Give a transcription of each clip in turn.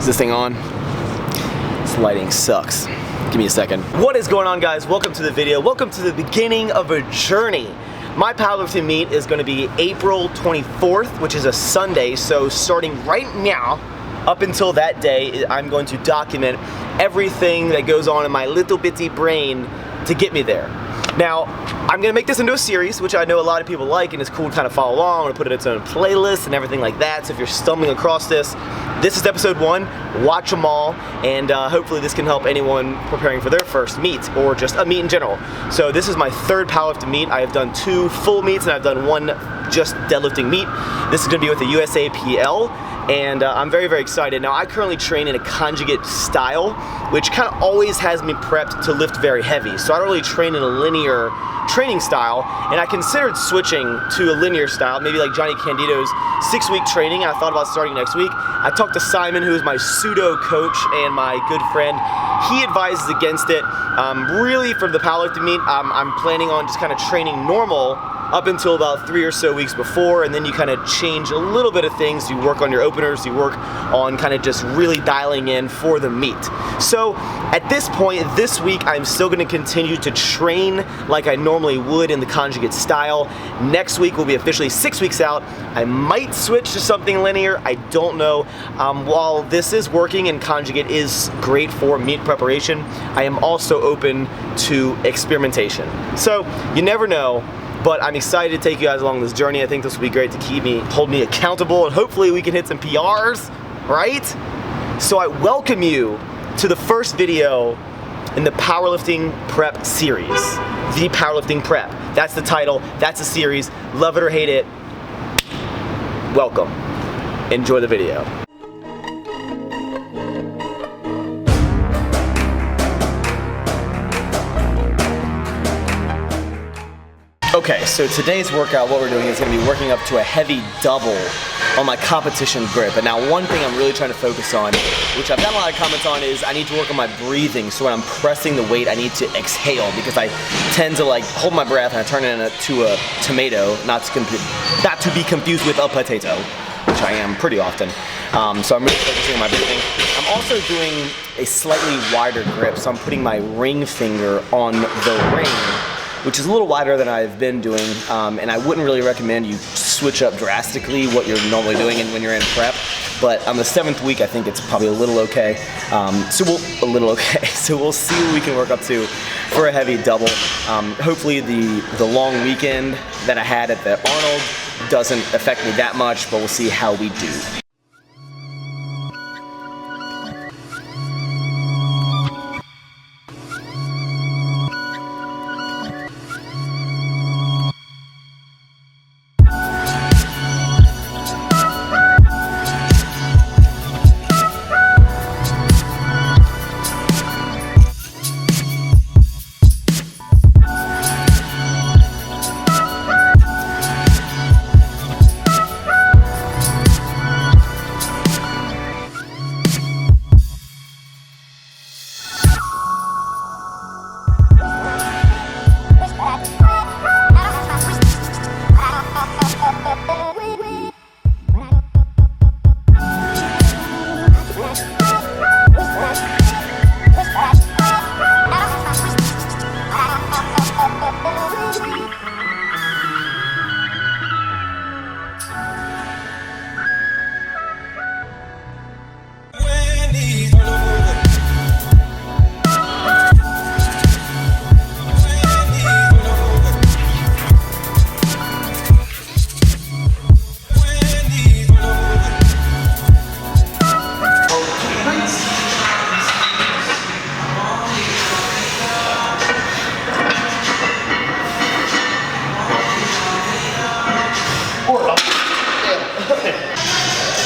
Is this thing on? This lighting sucks. Give me a second. What is going on, guys? Welcome to the video. Welcome to the beginning of a journey. My powerlifting meet is going to be April 24th, which is a Sunday. So starting right now, up until that day, I'm going to document everything that goes on in my little bitty brain to get me there. Now, I'm gonna make this into a series, which I know a lot of people like, and it's cool to kind of follow along. I'm gonna put it in its own playlist and everything like that. So if you're stumbling across this is episode 1. Watch them all, and hopefully this can help anyone preparing for their first meet, or just a meet in general. So this is my third powerlifting meet. I have done 2 full meets, and I've done 1 just deadlifting meet. This is gonna be with the USAPL, and I'm very, very excited. Now, I currently train in a conjugate style, which kind of always has me prepped to lift very heavy. So I don't really train in a linear training style, and I considered switching to a linear style, maybe like Johnny Candido's 6-week training. I thought about starting next week. I talked to Simon, who is my pseudo coach and my good friend. He advises against it. Really, for the powerlifting meet, I'm planning on just kind of training normal up until about 3 or so weeks before, and then you kind of change a little bit of things. You work on your openers, you work on kind of just really dialing in for the meet. So at this point, this week, I'm still gonna continue to train like I normally would in the conjugate style. Next week will be officially 6 weeks out. I might switch to something linear, I don't know. While this is working and conjugate is great for meet preparation, I am also open to experimentation. So you never know. But I'm excited to take you guys along this journey. I think this will be great to hold me accountable, and hopefully we can hit some PRs, right? So I welcome you to the first video in the Powerlifting Prep series. The Powerlifting Prep. That's the title, that's the series. Love it or hate it, welcome. Enjoy the video. Okay, so today's workout, what we're doing is going to be working up to a heavy double on my competition grip. And now one thing I'm really trying to focus on, which I've gotten a lot of comments on, is I need to work on my breathing. So when I'm pressing the weight, I need to exhale, because I tend to like hold my breath and I turn it into a tomato, not to be confused with a potato, which I am pretty often. So I'm really focusing on my breathing. I'm also doing a slightly wider grip, so I'm putting my ring finger on the ring, which is a little wider than I've been doing, and I wouldn't really recommend you switch up drastically what you're normally doing when you're in prep. But on the 7th week, I think it's probably a little okay. So we'll see what we can work up to for a heavy double. Hopefully the long weekend that I had at the Arnold doesn't affect me that much, but we'll see how we do.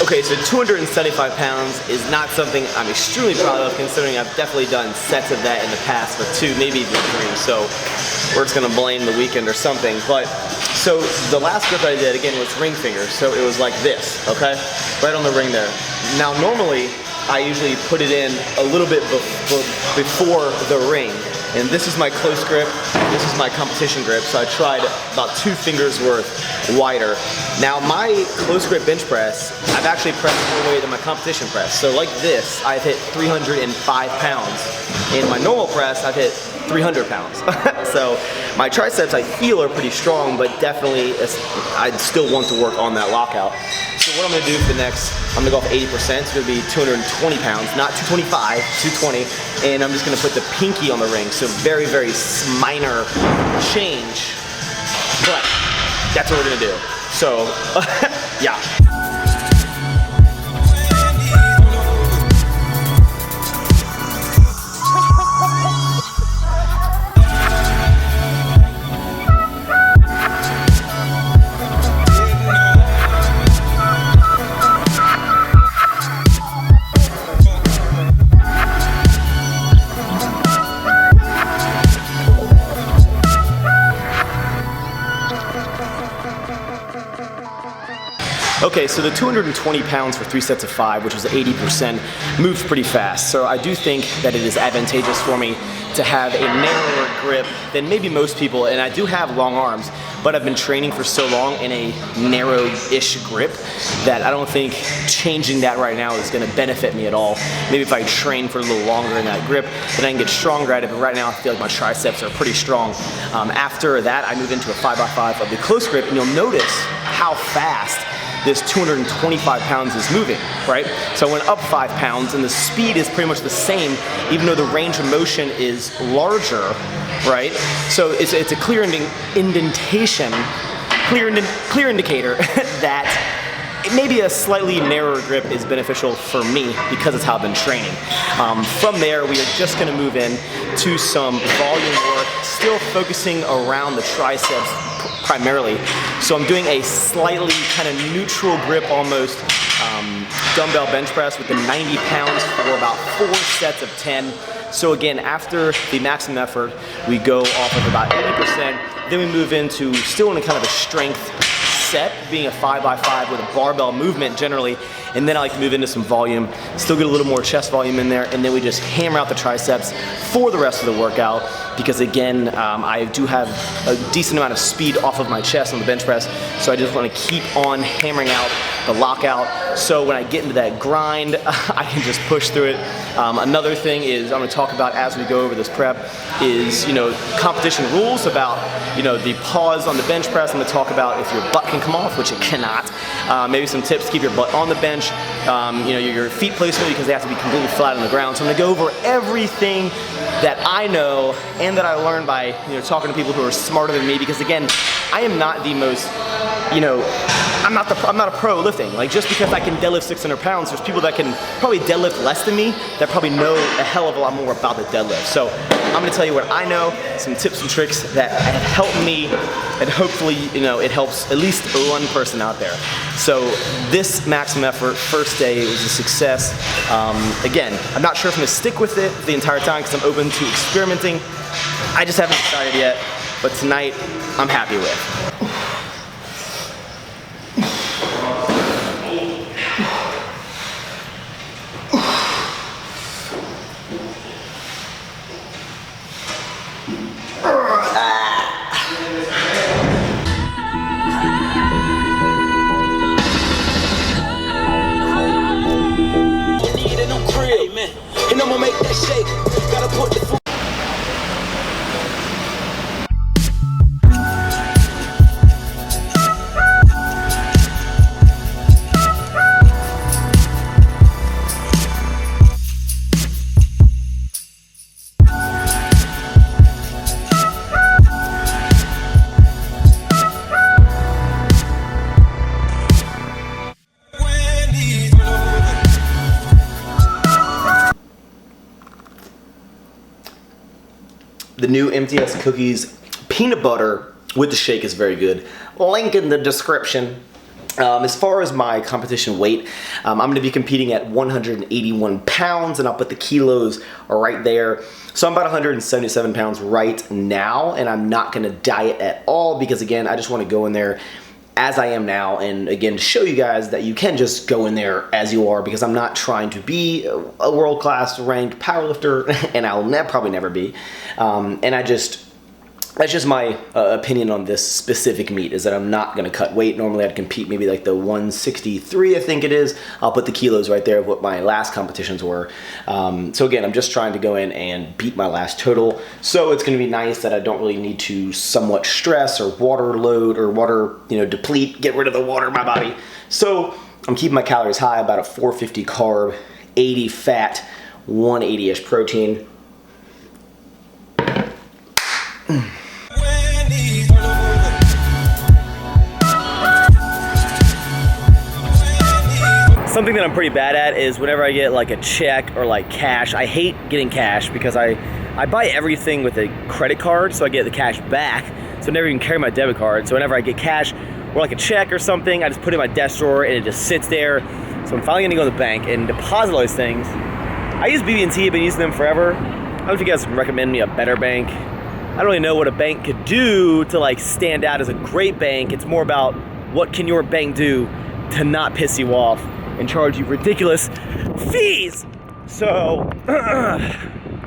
Okay, so 275 pounds is not something I'm extremely proud of, considering I've definitely done sets of that in the past for 2, maybe even 3, so we're just gonna blame the weekend or something. But, so the last grip I did, again, was ring finger, so it was like this, okay? Right on the ring there. Now, normally, I usually put it in a little bit before the ring, And this is my close grip, this is my competition grip. So I tried about 2 fingers worth wider. Now my close grip bench press, I've actually pressed more weight than my competition press. So like this, I've hit 305 pounds. In my normal press, I've hit 300 pounds. So my triceps I feel are pretty strong, but definitely I'd still want to work on that lockout. So what I'm gonna do for the next, I'm gonna go off 80%, it's gonna be 220 pounds, not 225, 220, and I'm just gonna put the pinky on the ring, so very, very minor change, but that's what we're gonna do. So, yeah. Okay, so the 220 pounds for 3 sets of 5, which was 80%, moves pretty fast. So I do think that it is advantageous for me to have a narrower grip than maybe most people, and I do have long arms, but I've been training for so long in a narrow-ish grip that I don't think changing that right now is gonna benefit me at all. Maybe if I train for a little longer in that grip, then I can get stronger at it, but right now I feel like my triceps are pretty strong. After that, I move into a 5x5 of the close grip, and you'll notice how fast this 225 pounds is moving, right? So I went up 5 pounds and the speed is pretty much the same, even though the range of motion is larger, right? So it's a clear indentation, clear indicator that maybe a slightly narrower grip is beneficial for me because it's how I've been training. From there, we are just gonna move in to some volume work, still focusing around the triceps primarily. So I'm doing a slightly kind of neutral grip almost dumbbell bench press with the 90 pounds for about 4 sets of 10. So again, after the maximum effort, we go off of about 80%, then we move into still in a kind of a strength set, being a 5x5 with a barbell movement generally, and then I like to move into some volume, still get a little more chest volume in there, and then we just hammer out the triceps for the rest of the workout, because again, I do have a decent amount of speed off of my chest on the bench press, so I just want to keep on hammering out the lockout, so when I get into that grind, I can just push through it. Another thing is I'm going to talk about as we go over this prep is, you know, competition rules about, you know, the pause on the bench press. I'm going to talk about if your butt can come off, which it cannot. Maybe some tips to keep your butt on the bench. You know, your feet placement, because they have to be completely flat on the ground. So I'm going to go over everything that I know and that I learned by, you know, talking to people who are smarter than me, because again, I am not the most, you know, I'm not a pro lifting. Like, just because I can deadlift 600 pounds, there's people that can probably deadlift less than me that probably know a hell of a lot more about the deadlift. So I'm gonna tell you what I know, some tips and tricks that have helped me, and hopefully, you know, it helps at least one person out there. So this maximum effort, first day, was a success. Again, I'm not sure if I'm gonna stick with it the entire time because I'm open to experimenting. I just haven't decided yet, but tonight, I'm happy with. And I'ma make that shake. Gotta put the food. The new MTS Cookies peanut butter with the shake is very good. Link in the description. As far as my competition weight, I'm going to be competing at 181 pounds, and I'll put the kilos right there. So I'm about 177 pounds right now, and I'm not going to diet at all because, again, I just want to go in there as I am now, and again, to show you guys that you can just go in there as you are, because I'm not trying to be a world-class ranked powerlifter, and I'll probably never be. And that's just my opinion on this specific meet, is that I'm not gonna cut weight. Normally I'd compete maybe like the 163, I think it is. I'll put the kilos right there of what my last competitions were. So again, I'm just trying to go in and beat my last total. So it's gonna be nice that I don't really need to somewhat stress or water load or water, deplete, get rid of the water in my body. So I'm keeping my calories high, about a 450 carb, 80 fat, 180-ish protein. Something that I'm pretty bad at is whenever I get like a check or like cash, I hate getting cash because I buy everything with a credit card, so I get the cash back, so I never even carry my debit card. So whenever I get cash or like a check or something, I just put it in my desk drawer and it just sits there. So I'm finally gonna go to the bank and deposit all these things. I use BB&T, I've been using them forever. I don't know if you guys can recommend me a better bank. I don't really know what a bank could do to like stand out as a great bank. It's more about what can your bank do to not piss you off and charge you ridiculous fees. So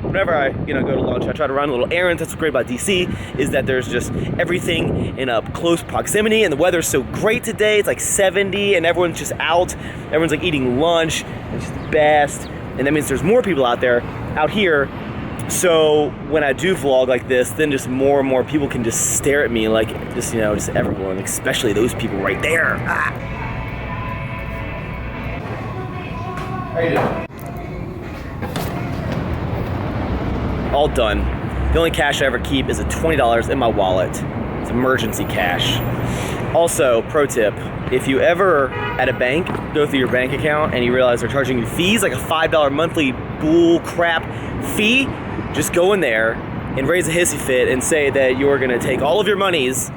whenever I go to lunch, I try to run little errands. That's what's great about DC, is that there's just everything in a close proximity, and the weather's so great today. It's like 70 and everyone's just out. Everyone's like eating lunch. It's just the best. And that means there's more people out here. So when I do vlog like this, then just more and more people can just stare at me, like just everyone, especially those people right there. How you doing? All done. The only cash I ever keep is a $20 in my wallet. It's emergency cash. Also, pro tip, if you ever at a bank go through your bank account and you realize they're charging you fees, like a $5 monthly bull crap fee, just go in there and raise a hissy fit and say that you're gonna take all of your monies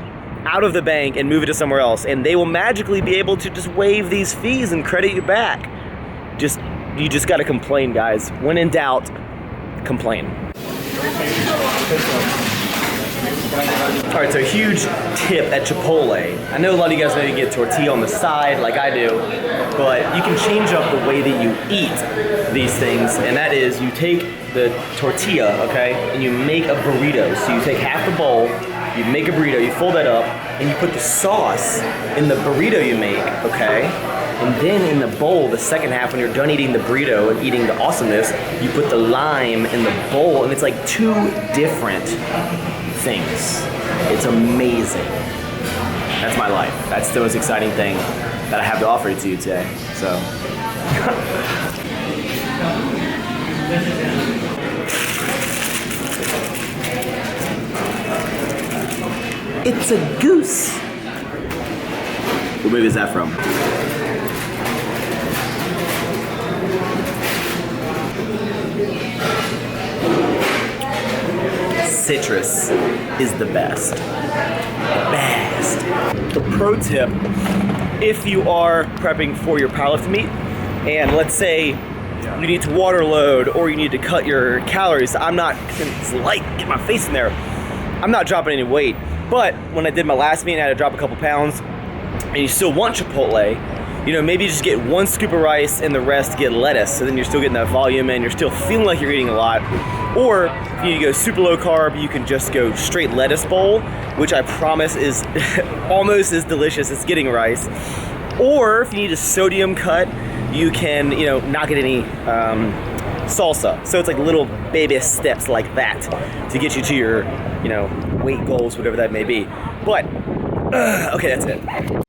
out of the bank and move it to somewhere else, and they will magically be able to just waive these fees and credit you back. You just gotta complain, guys. When in doubt, complain. All right, so huge tip at Chipotle. I know a lot of you guys know you get tortilla on the side like I do, but you can change up the way that you eat these things, and that is you take the tortilla, okay, and you make a burrito. So you take half the bowl, you make a burrito, you fold that up, and you put the sauce in the burrito you make, okay? And then in the bowl, the second half, when you're done eating the burrito and eating the awesomeness, you put the lime in the bowl, and it's like two different things. It's amazing. That's my life. That's the most exciting thing that I have to offer to you today. So. It's a goose. What movie is that from? Citrus is the best. The pro tip, if you are prepping for your powerlifting meet, and let's say you need to water load or you need to cut your calories, it's light, get my face in there. I'm not dropping any weight, but when I did my last meet, I had to drop a couple pounds, and you still want Chipotle, maybe you just get one scoop of rice and the rest get lettuce, so then you're still getting that volume and you're still feeling like you're eating a lot. Or if you need to go super low carb, you can just go straight lettuce bowl, which I promise is almost as delicious as getting rice. Or if you need a sodium cut, you can, not get any salsa. So it's like little baby steps like that to get you to your, weight goals, whatever that may be. But, okay, that's it.